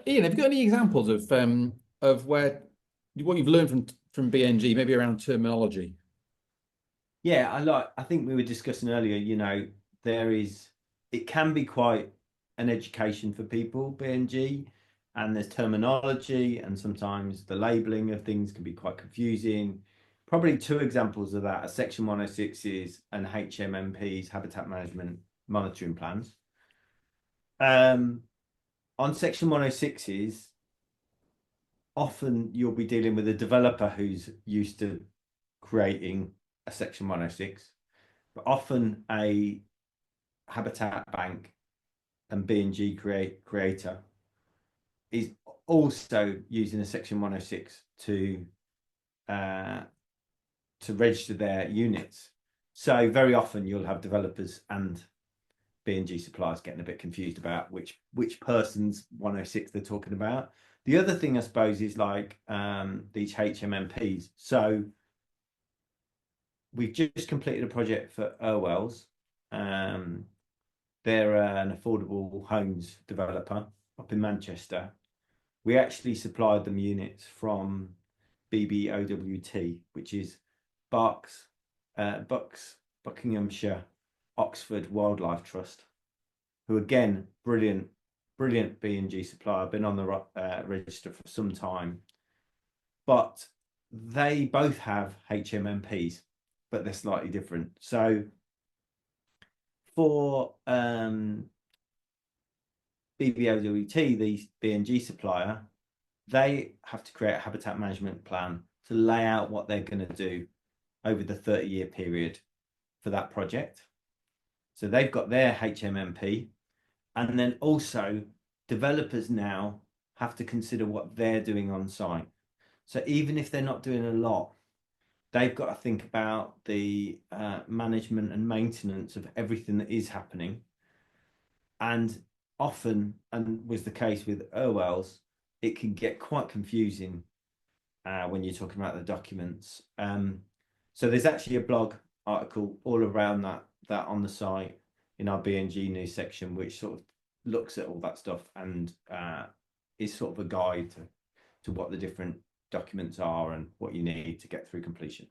Ian, have you got any examples of where what you've learned from BNG, maybe around terminology? Yeah, I think we were discussing earlier, there is it can be quite an education for people, BNG, and there's terminology and sometimes the labeling of things can be quite confusing. Probably two examples of that are Section 106s and HMMPs, Habitat Management Monitoring Plans. Um, on Section 106s, often you'll be dealing with a developer who's used to creating a Section 106, but often a habitat bank and BNG creator is also using a Section 106 uh, to register their units. So very often you'll have developers and BNG suppliers getting a bit confused about which person's 106 they're talking about. The other thing I suppose is like these HMMPs. So we've just completed a project for Irwell's. Um, they're an affordable homes developer up in Manchester. We actually supplied them units from BBOWT, which is Berks, Buckinghamshire Oxford Wildlife Trust, who again, brilliant BNG supplier, been on the register for some time. But they both have HMMPs, but they're slightly different. So for BBOWT, the BNG supplier, they have to create a habitat management plan to lay out what they're going to do over the 30-year period for that project. So they've got their HMMP, and then also developers now have to consider what they're doing on site. So even if they're not doing a lot, they've got to think about the management and maintenance of everything that is happening. And often, and was the case with Irwell's, it can get quite confusing when you're talking about the documents. So there's actually a blog article all around that on the site in our BNG news section, which sort of looks at all that stuff and is sort of a guide to what the different documents are and what you need to get through completion.